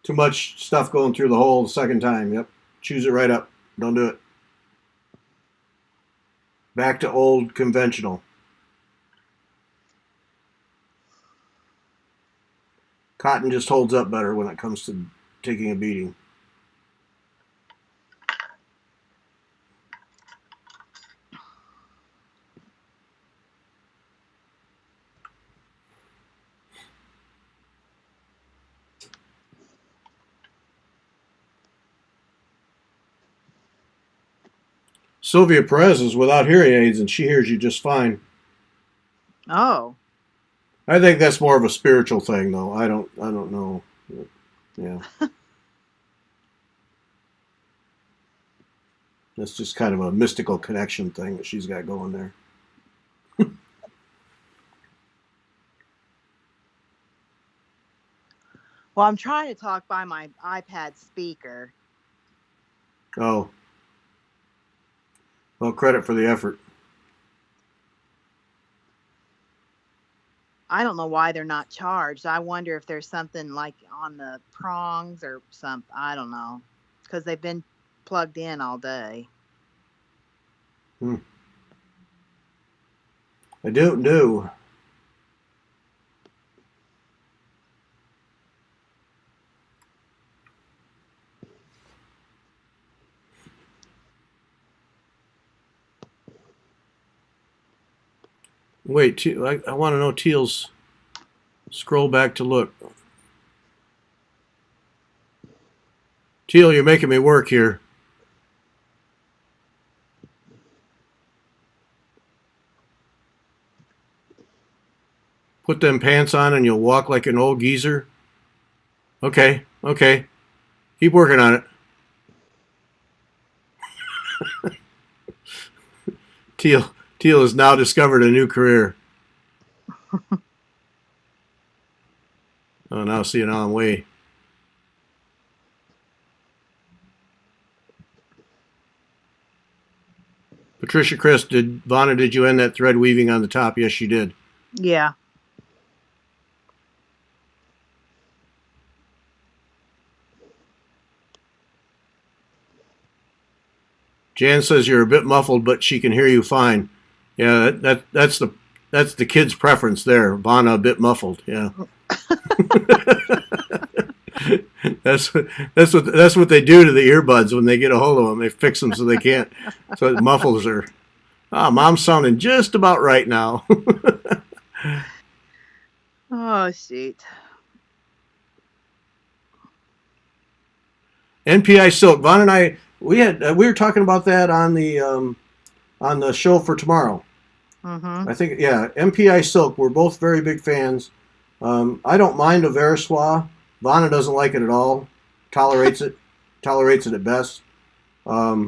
too much stuff going through the hole the second time. Yep. Choose it right up. Don't do it. Back to old conventional. Cotton just holds up better when it comes to taking a beating. Sylvia Perez is without hearing aids, and she hears you just fine. Oh. I think that's more of a spiritual thing, though. I don't know. Yeah. That's just kind of a mystical connection thing that she's got going there. Well, I'm trying to talk by my iPad speaker. Oh. Well, credit for the effort. I don't know why they're not charged. I wonder if there's something like on the prongs or something. I don't know. Because they've been plugged in all day. I don't know. Wait, I want to know Teal's. Scroll back to look. Teal, you're making me work here. put them pants on and you'll walk like an old geezer. Okay, okay. Keep working on it. Teal has now discovered a new career. Oh, now see, now I'm way. Patricia Chris, Vonna, did you end that thread weaving on the top? Yes, you did. Yeah. Jan says you're a bit muffled, but she can hear you fine. Yeah, that's the kid's preference there. Vonna a bit muffled. Yeah. that's what they do to the earbuds when they get a hold of them. They fix them so they can't. So it muffles her. Ah, Mom's sounding just about right now. Oh, shoot. NPI Silk. Vaughn and I we were talking about that on the show for tomorrow. Mm-hmm. I think NPI Silk. We're both very big fans. I don't mind a Veriswa. Vonna doesn't like it at all. Tolerates it at best. I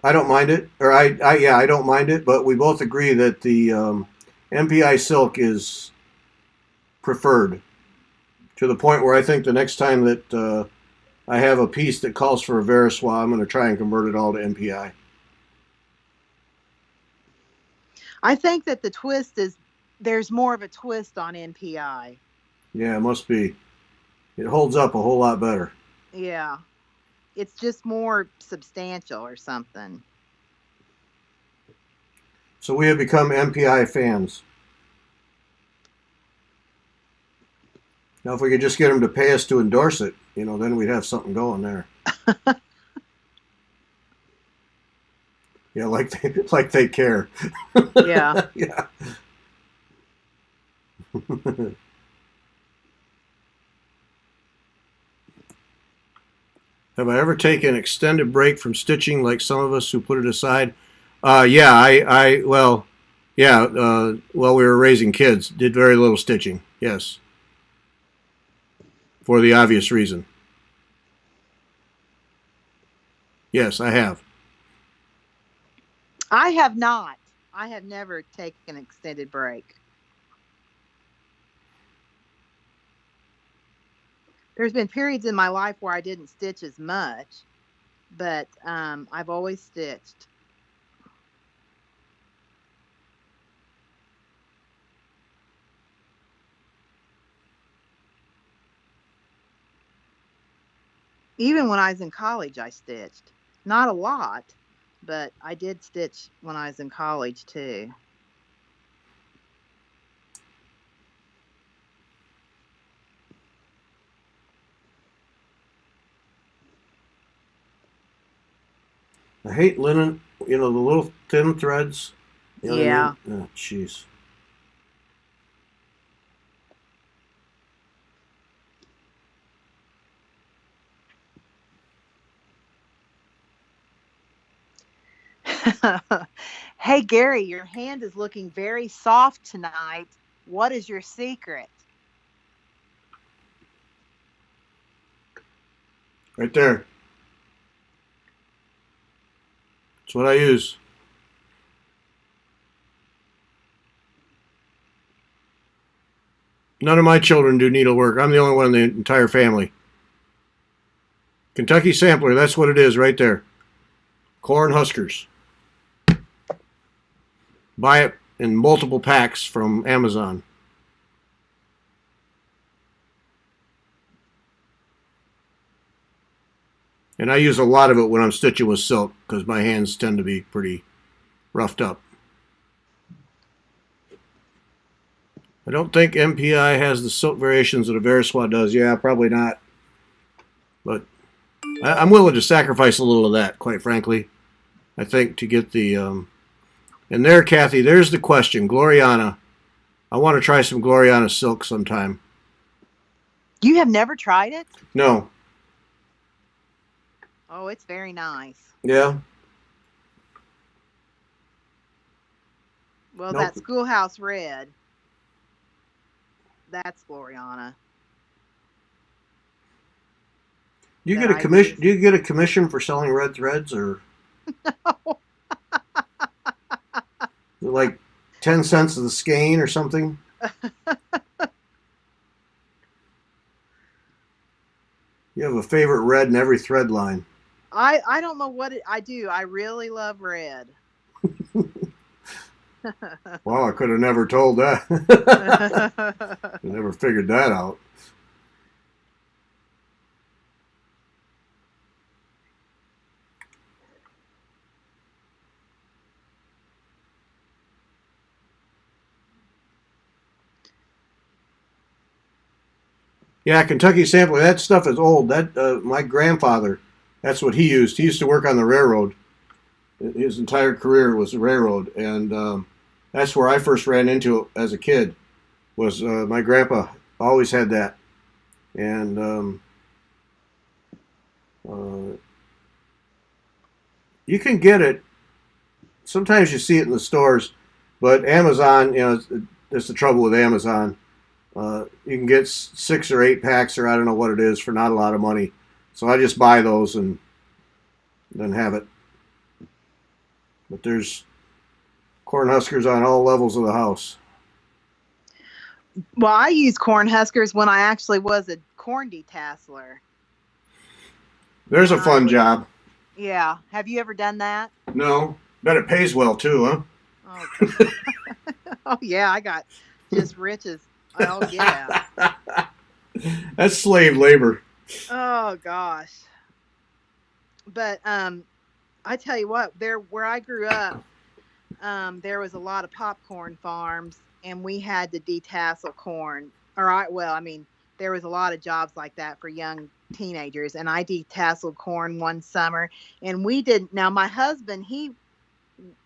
don't mind it, or I don't mind it. But we both agree that the NPI Silk is preferred, to the point where I think the next time that I have a piece that calls for a Veriswa, I'm going to try and convert it all to NPI. I think that the twist is there's more of a twist on NPI. Yeah, it must be. It holds up a whole lot better. Yeah. It's just more substantial or something. So we have become NPI fans. Now, if we could just get them to pay us to endorse it, then we'd have something going there. Yeah, like they care. Yeah. Yeah. Have I ever taken an extended break from stitching like some of us who put it aside? Yeah, while we were raising kids, did very little stitching. Yes. For the obvious reason. Yes, I have. I have not. I have never taken an extended break. There's been periods in my life where I didn't stitch as much, but I've always stitched. Even when I was in college, I stitched. Not a lot, but I did stitch when I was in college too. I hate linen, the little thin threads. You know Yeah. what I mean? Oh, jeez. Hey, Gary, your hand is looking very soft tonight. What is your secret? Right there. That's what I use. None of my children do needlework. I'm the only one in the entire family. Kentucky Sampler, that's what it is right there. Corn huskers. Buy it in multiple packs from Amazon. And I use a lot of it when I'm stitching with silk because my hands tend to be pretty roughed up. I don't think MPI has the silk variations that a Veriswa does. Yeah, probably not. But I'm willing to sacrifice a little of that, quite frankly. I think to get the... And there, Kathy, there's the question. Gloriana. I want to try some Gloriana silk sometime. You have never tried it? No. Oh, it's very nice. Yeah? Well, Nope. that Schoolhouse Red. That's Gloriana Do you that get a I commission? use. Do you get a commission for selling red threads, or is it like 10 cents of the skein or something? You have a favorite red in every thread line. I don't know what I do. I really love red. Well, I could have never told that. I never figured that out. Yeah, Kentucky sampler. That stuff is old. That my grandfather, that's what he used. He used to work on the railroad. His entire career was the railroad, and that's where I first ran into it as a kid. Was my grandpa always had that, and uh, you can get it. Sometimes you see it in the stores, but Amazon, that's the trouble with Amazon. You can get 6 or 8 packs, or I don't know what it is, for not a lot of money. So I just buy those and then have it. But there's corn huskers on all levels of the house. Well, I used corn huskers when I actually was a corn detasseler. There's a And I fun would, job. yeah. Have you ever done that? No, bet it pays well too, Oh, oh yeah. I got just riches. Oh yeah. huh? That's slave labor. Oh gosh. But I tell you what, there where I grew up, there was a lot of popcorn farms, and we had to detassel corn. Well, I mean, there was a lot of jobs like that for young teenagers, and I detasseled corn one summer, and we didn't. Now, my husband, he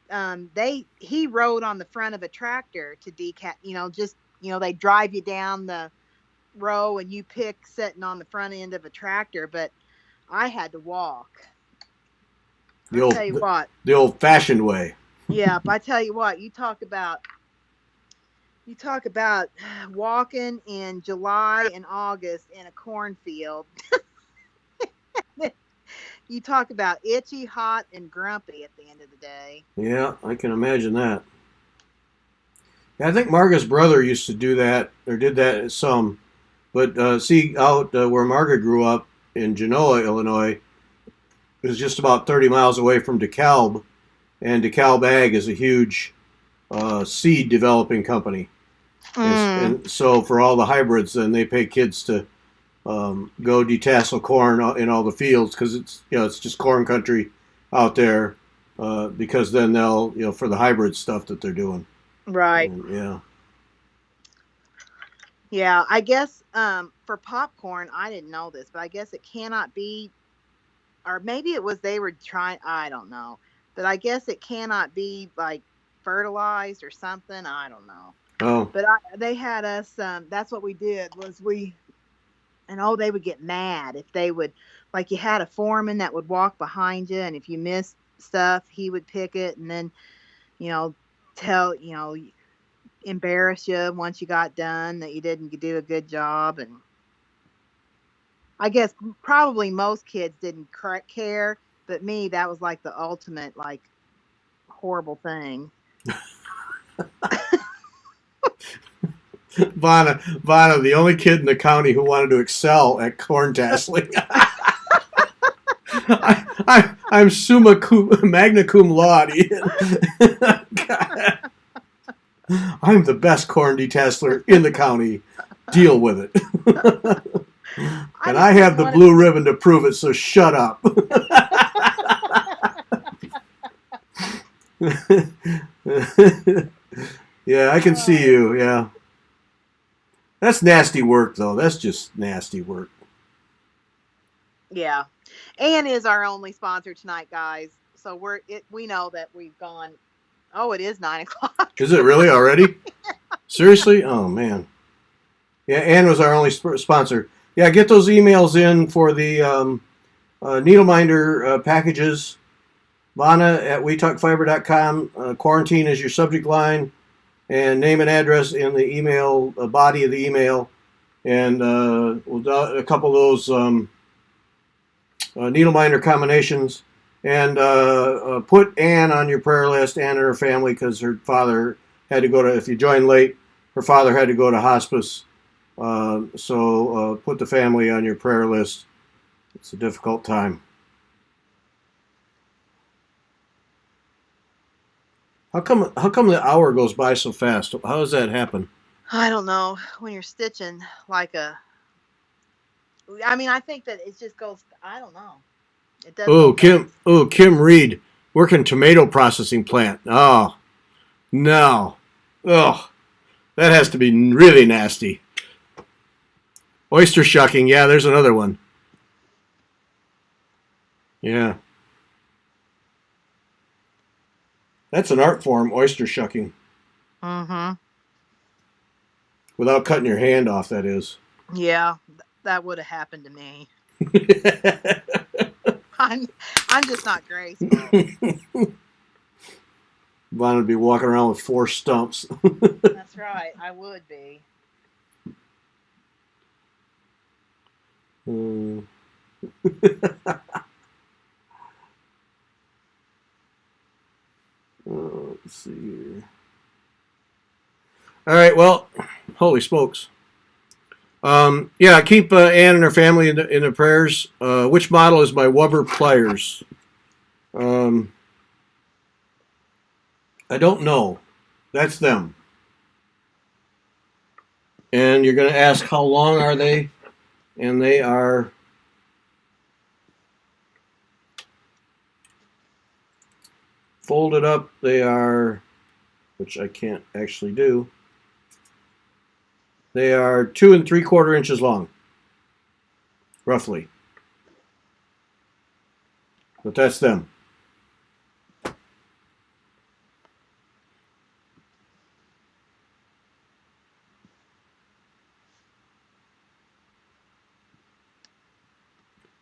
rode on the front of a tractor to decat. Just they drive you down the row, and you pick sitting on the front end of a tractor, but I had to walk. The I old, tell you what, the old-fashioned way. yeah, but I tell you what, you talk about walking in July and August in a cornfield. You talk about itchy, hot, and grumpy at the end of the day. Yeah, I can imagine that. Yeah, I think Marga's brother used to do that, or did that some. But see, out where Marga grew up in Genoa, Illinois, is just about 30 miles away from DeKalb, and DeKalb Ag is a huge seed developing company. And so for all the hybrids, then they pay kids to go detassel corn in all the fields, because it's just corn country out there. Because then they'll for the hybrid stuff that they're doing. Right. And, yeah. Yeah, I guess for popcorn, I didn't know this, but I guess it cannot be, or maybe it was they were trying, I don't know, but I guess it cannot be like fertilized or something. I don't know. Oh. But they had us. That's what we did was they would get mad if they would, like, you had a foreman that would walk behind you, and if you missed stuff, he would pick it, and then, tell, embarrass you once you got done that you didn't do a good job. And I guess probably most kids didn't care, but me, that was like the ultimate, like, horrible thing. Vanna, the only kid in the county who wanted to excel at corn tasseling. I'm magna cum laude. I'm the best corn detasseler in the county. Deal with it. And I have the blue ribbon to prove it, so shut up. Yeah, I can see you, yeah. That's nasty work, though. That's just nasty work. Yeah. Ann is our only sponsor tonight, guys. So we know that we've gone. Oh, it is 9:00. Is it really already? Seriously? Oh, man. Yeah, Ann was our only sponsor. Yeah, get those emails in for the Needleminder packages. Vanna at WeTalkFiber.com. Quarantine is your subject line. and name and address in the email, body of the email, and we'll do a couple of those needle minder combinations, and put Ann on your prayer list, Ann and her family, because her father had to go to, if you joined late, her father had to go to hospice. So put the family on your prayer list. It's a difficult time. How come the hour goes by so fast? How does that happen? I don't know. When you're stitching like a, I mean, I think that it just goes. I don't know. It does go fast. Kim Reed, working tomato processing plant. Oh, no. Oh, that has to be really nasty. Oyster shucking. Yeah, there's another one. Yeah. That's an art form, oyster shucking. Mm-hmm. Without cutting your hand off, that is. Yeah, that would have happened to me. I'm just not graceful. Vaughn would be walking around with 4 stumps. That's right. I would be. Let's see here. All right. Well, holy smokes. Yeah, keep Ann and her family in the prayers. Which model is my Weber pliers? I don't know. That's them. And you're going to ask how long are they? And they are folded up. They are, which I can't actually do. They are 2 3/4 inches long, roughly. But that's them.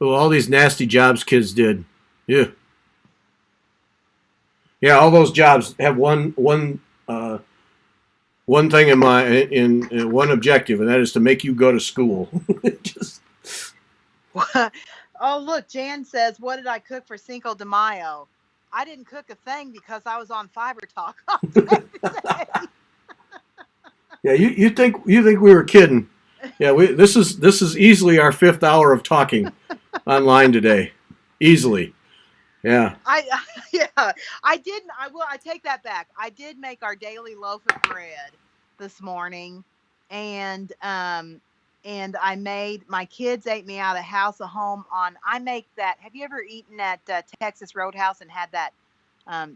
Oh, all these nasty jobs kids did. Yeah. Yeah, all those jobs have one thing in one objective, and that is to make you go to school. Just. Oh, look, Jan says, "What did I cook for Cinco de Mayo?" I didn't cook a thing because I was on Fiber Talk all day today. Yeah, you think we were kidding? Yeah, this is easily our 5th hour of talking online today, easily. Yeah. I didn't. I take that back. I did make our daily loaf of bread this morning, and I made, my kids ate me out of house of home on. I make that. Have you ever eaten at Texas Roadhouse and had that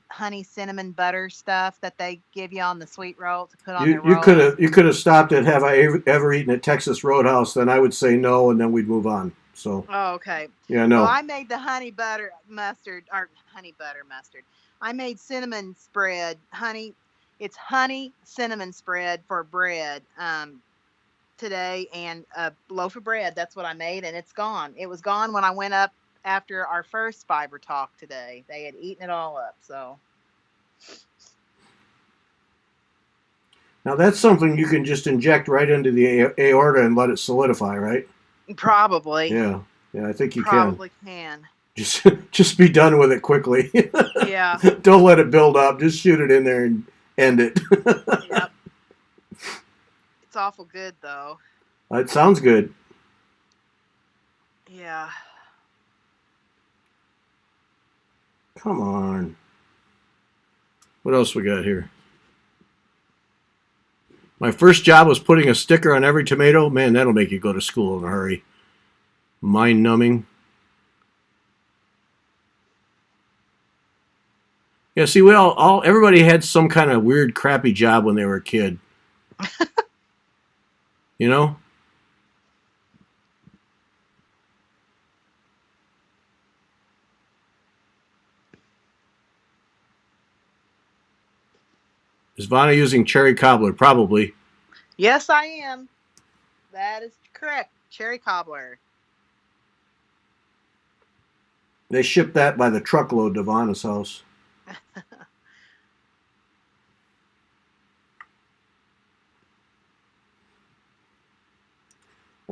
honey cinnamon butter stuff that they give you on the sweet roll to put on their rolls? You could have stopped at have I ever eaten at Texas Roadhouse? Then I would say no, and then we'd move on. So. Oh, okay. Yeah, no. Well, I made the honey butter mustard. I made cinnamon spread, it's honey cinnamon spread for bread today, and a loaf of bread. That's what I made, and it's gone. It was gone when I went up after our first Fiber Talk today. They had eaten it all up, so. Now that's something you can just inject right into the aorta and let it solidify, right? Probably. Yeah, I think you probably can. Just be done with it quickly. Yeah. Don't let it build up. Just shoot it in there and end it. Yep. It's awful good though. It sounds good. Yeah. Come on. What else we got here? My first job was putting a sticker on every tomato. Man, that'll make you go to school in a hurry. Mind numbing. Yeah, see, everybody had some kind of weird, crappy job when they were a kid. You know? Is Vanna using cherry cobbler? Probably. Yes, I am. That is correct. Cherry cobbler. They ship that by the truckload to Vanna's house.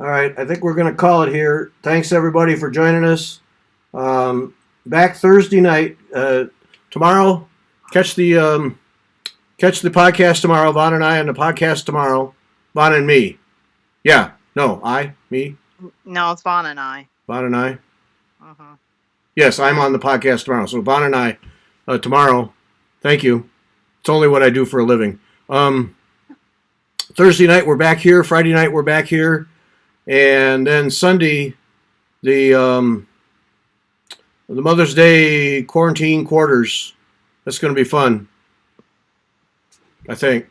All right, I think we're going to call it here. Thanks everybody for joining us. Back Thursday night. Tomorrow, catch the podcast tomorrow. Vaughn and I on the podcast tomorrow. Vaughn and me. Yeah. No, me. No, it's Vaughn and I. Vaughn and I. Uh-huh. Yes, I'm on the podcast tomorrow. So Vaughn and I tomorrow. Thank you. It's only what I do for a living. Thursday night we're back here. Friday night we're back here, and then Sunday, the Mother's Day quarantine quarters. That's going to be fun, I think.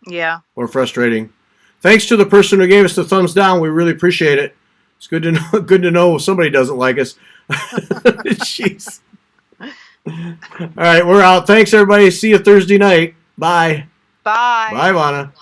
Yeah. Or frustrating. Thanks to the person who gave us the thumbs down. We really appreciate it. It's good to know. Good to know somebody doesn't like us. Jeez. All right, we're out. Thanks everybody. See you Thursday night. Bye. Bye. Bye, Vana.